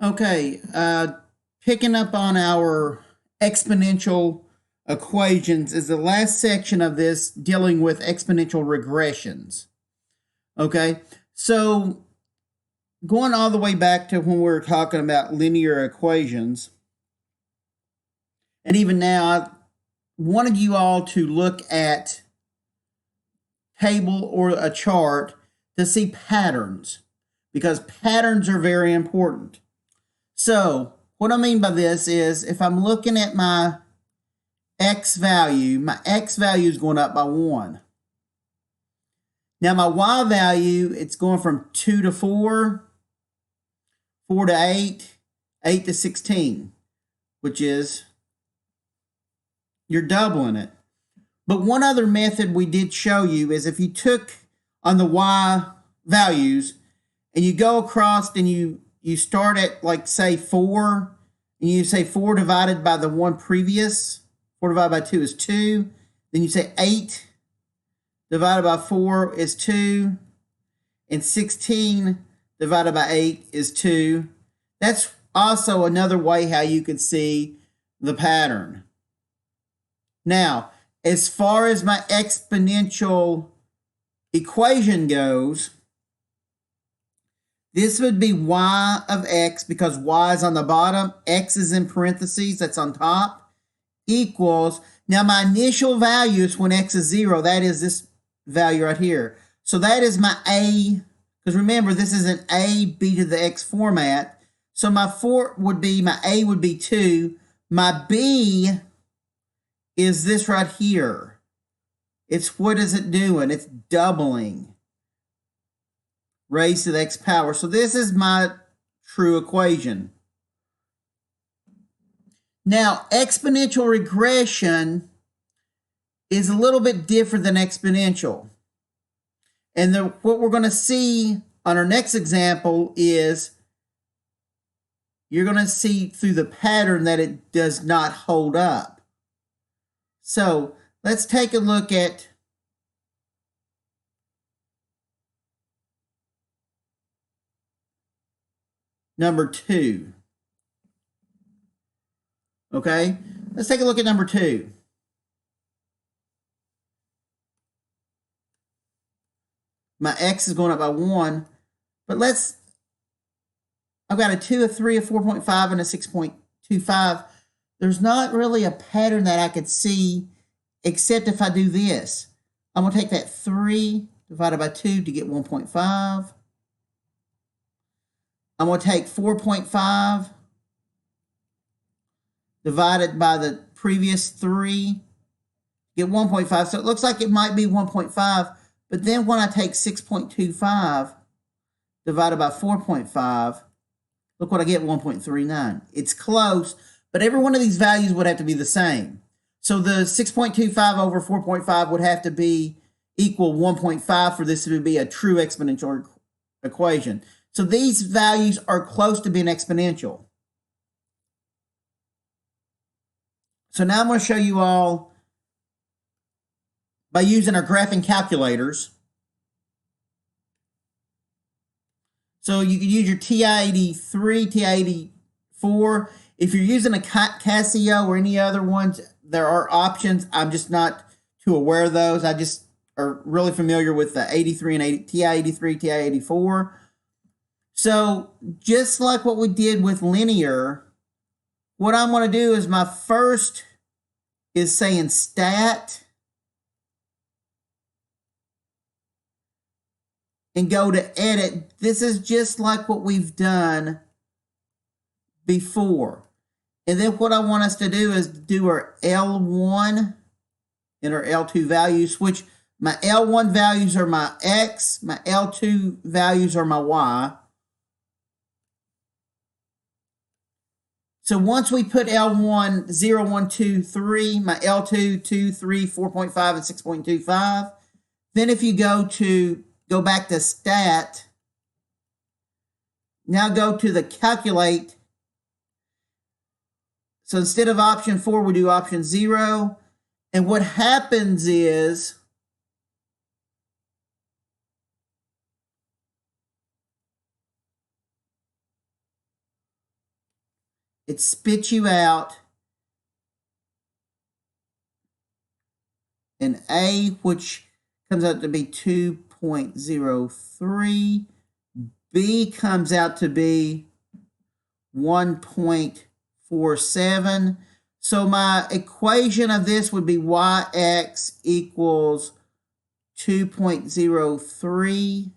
Okay, picking up on our exponential equations is the last section of this dealing with exponential regressions. Okay, so going all the way back to when we were talking about linear equations, and even now, I wanted you all to look at table or a chart to see patterns, because patterns are very important. So what I mean by this is if I'm looking at my x value is going up by 1. Now my y value, it's going from 2 to 4, 4 to 8, 8 to 16, which is you're doubling it. But one other method we did show you is if you took on the y values and you go across and you start at, like, say 4, and you say 4 divided by the one previous, 4 divided by 2 is 2. Then you say 8 divided by 4 is 2. And 16 divided by 8 is 2. That's also another way how you could see the pattern. Now, as far as my exponential equation goes, this would be y of x, because y is on the bottom, x is in parentheses, that's on top, equals, now my initial value is when x is 0, that is this value right here. So that is my a, because remember, this is an a, b to the x format. So my a would be 2. My b is this right here. It's, what is it doing? It's doubling. Raised to the x power. So this is my true equation. Now, exponential regression is a little bit different than exponential. And what we're going to see on our next example is you're going to see through the pattern that it does not hold up. So let's take a look at number 2. Okay, let's take a look at number 2. My x is going up by 1, but I've got a 2, a 3, a 4.5, and a 6.25. There's not really a pattern that I could see except if I do this. I'm going to take that 3 divided by 2 to get 1.5. I'm going to take 4.5 divided by the previous 3, get 1.5. So it looks like it might be 1.5. But then when I take 6.25 divided by 4.5, look what I get, 1.39. It's close, but every one of these values would have to be the same. So the 6.25 over 4.5 would have to be equal 1.5 for this to be a true exponential equation. So these values are close to being exponential. So now I'm going to show you all by using our graphing calculators. So you can use your TI-83, TI-84. If you're using a Casio or any other ones, there are options. I'm just not too aware of those. I just are really familiar with the 83 and TI-83, TI-84. So just like what we did with linear, what I'm going to do is my first is saying stat and go to edit. This is just like what we've done before. And then what I want us to do is do our L1 and our L2 values, which my L1 values are my X, my L2 values are my Y. So once we put L1, 0, 1, 2, 3, my L2, 2, 3, 4.5, and 6.25, then if you go back to stat, now go to the calculate. So instead of option 4, we do option 0. And what happens is it spits you out an A, which comes out to be 2.03. B comes out to be 1.47. So my equation of this would be yx equals 2.03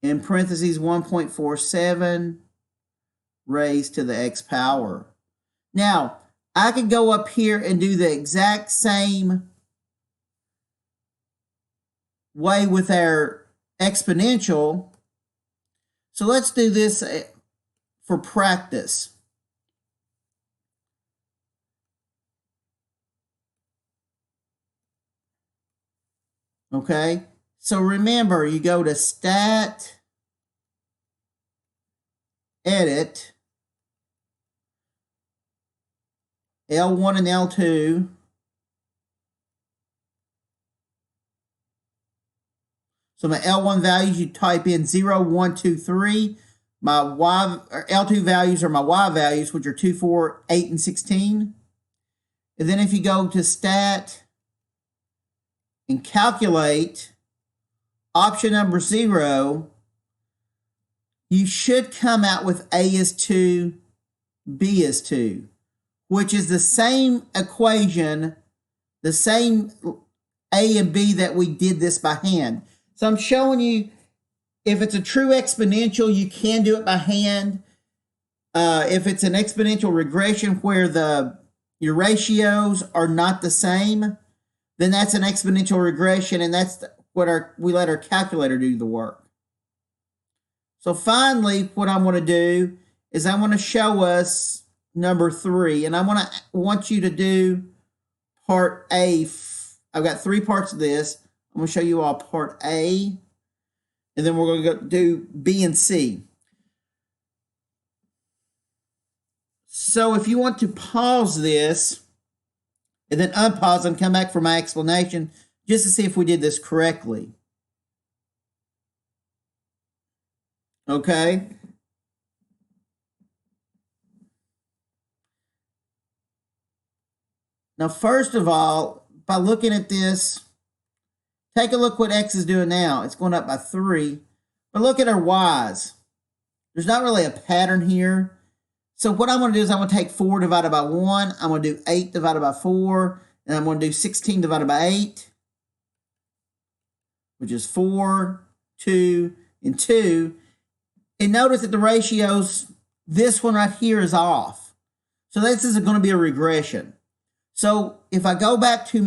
in parentheses 1.47 raised to the x power. Now, I could go up here and do the exact same way with our exponential. So let's do this for practice. Okay, so remember, you go to Stat, Edit, L1 and L2. So my L1 values, you type in 0, 1, 2, 3. My Y, or L2 values are my Y values, which are 2, 4, 8, and 16. And then if you go to Stat and calculate option number 0, you should come out with A is 2, B is 2, which is the same equation, the same A and B that we did this by hand. So I'm showing you, if it's a true exponential, you can do it by hand. If it's an exponential regression where your ratios are not the same, then that's an exponential regression, and that's what we let our calculator do the work. So finally, what I want to do is I want to show us number 3, and I want you to do part A. I've got 3 parts of this. I'm going to show you all part A, and then we're going to go do B and C. So if you want to pause this and then unpause and come back for my explanation just to see if we did this correctly. Okay? Now, first of all, by looking at this, take a look what x is doing now. It's going up by 3. But look at our y's. There's not really a pattern here. So what I'm going to do is I'm going to take 4 divided by 1. I'm going to do 8 divided by 4. And I'm going to do 16 divided by 8, which is 4, 2, and 2. And notice that the ratios, this one right here is off. So this is going to be a regression. So if I go back to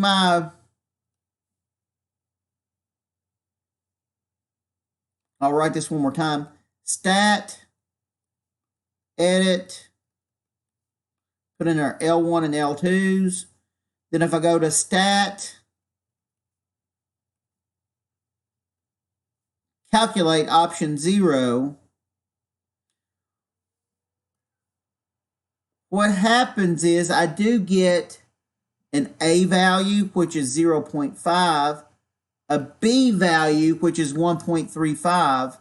I'll write this one more time. Stat, Edit, put in our L1 and L2s. Then if I go to Stat, calculate option 0, what happens is I do get an A value, which is 0.5, a B value, which is 1.35,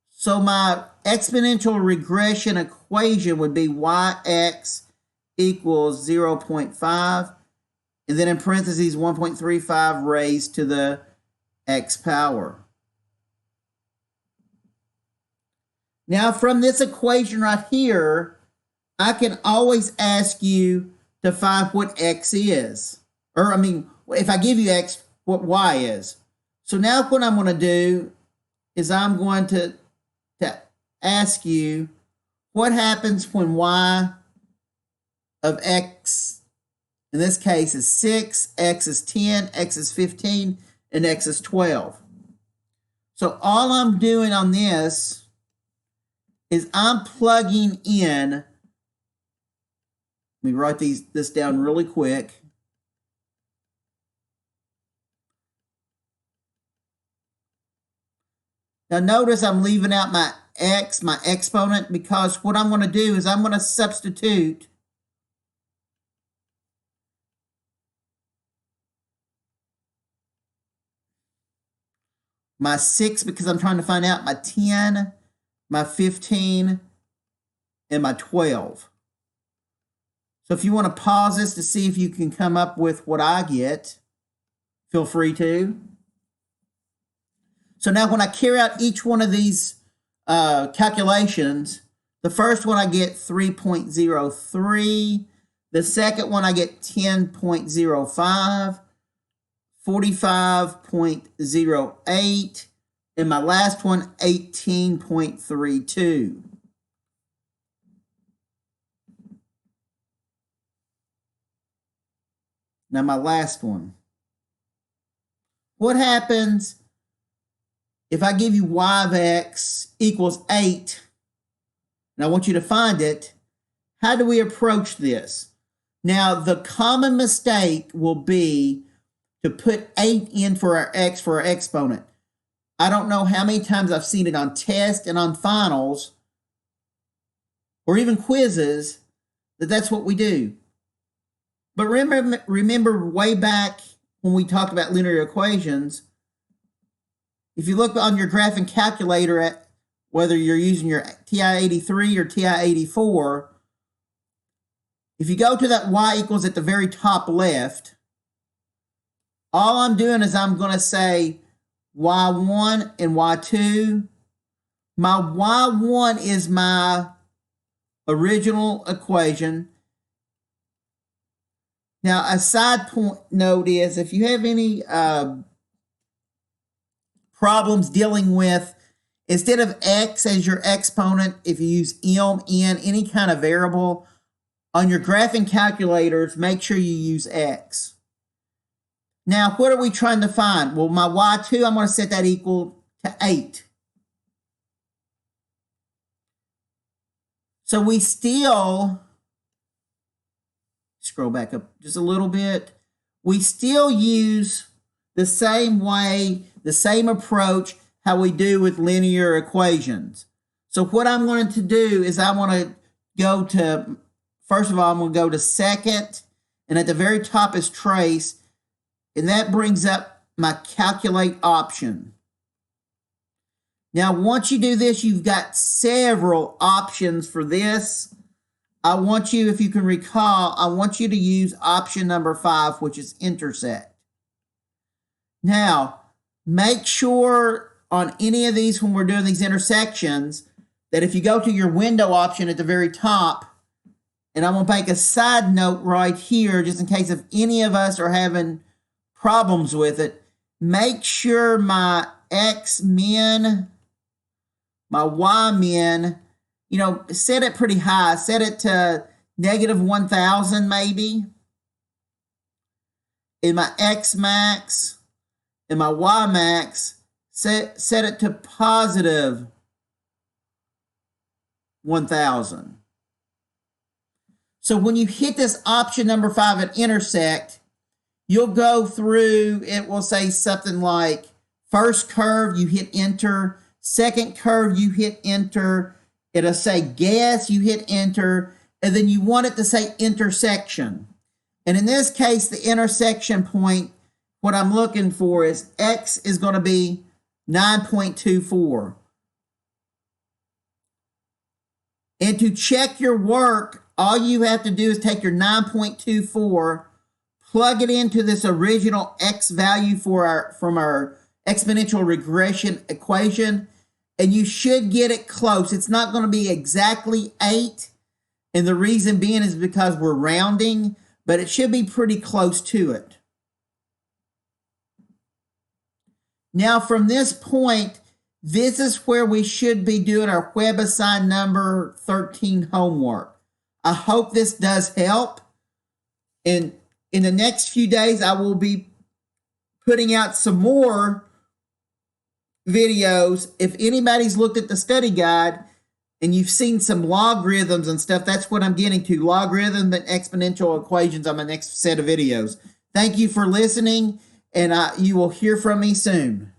so my exponential regression equation would be yx equals 0.5, and then in parentheses 1.35 raised to the x power. Now from this equation right here, I can always ask you to find what x is. Or if I give you x, what y is. So now what I'm going to do is I'm going to ask you what happens when y of x, in this case, is 6, x is 10, x is 15, and x is 12. So all I'm doing on this is I'm plugging in, let me write this down really quick. Now notice I'm leaving out my x, my exponent, because what I'm going to do is I'm going to substitute my 6 because I'm trying to find out my 10, my 15, and my 12. So if you want to pause this to see if you can come up with what I get, feel free to. So now when I carry out each one of these calculations, the first one I get 3.03. The second one I get 10.05, 45.08, and my last one 18.32. Now my last one. What happens if I give you y of x equals 8, and I want you to find it? How do we approach this? Now, the common mistake will be to put 8 in for our x for our exponent. I don't know how many times I've seen it on tests and on finals, or even quizzes, that's what we do. But remember way back when we talked about linear equations, if you look on your graphing calculator at whether you're using your TI-83 or TI-84, if you go to that y equals at the very top left, all I'm doing is I'm going to say y1 and y2. My y1 is my original equation. Now, a side point note is if you have any problems dealing with, instead of x as your exponent, if you use m, n, any kind of variable, on your graphing calculators, make sure you use x. Now, what are we trying to find? Well, my y2, I'm going to set that equal to 8. So we still, scroll back up just a little bit, we still use the same way, the same approach, how we do with linear equations. So what I'm going to do is I want to go to, first of all, I'm going to go to second, and at the very top is trace, and that brings up my calculate option. Now, once you do this, you've got several options for this. I want you, if you can recall, I want you to use option number 5, which is intersect. Now, make sure on any of these when we're doing these intersections that if you go to your window option at the very top, and I'm going to make a side note right here just in case if any of us are having problems with it, make sure my x min, my y min, you know, set it pretty high. Set it to -1000 maybe. And my x max and my y max, set it to +1000. So when you hit this option number 5 at intersect, you'll go through, it will say something like first curve, you hit enter, second curve, you hit enter, it'll say guess, you hit enter, and then you want it to say intersection. And in this case, the intersection point, what I'm looking for is x is going to be 9.24. And to check your work, all you have to do is take your 9.24, plug it into this original x value from our exponential regression equation, and you should get it close. It's not going to be exactly 8, and the reason being is because we're rounding, but it should be pretty close to it. Now, from this point, this is where we should be doing our web assigned number 13 homework. I hope this does help. And in the next few days, I will be putting out some more videos. If anybody's looked at the study guide and you've seen some logarithms and stuff, that's what I'm getting to. Logarithms and exponential equations on my next set of videos. Thank you for listening, and you will hear from me soon.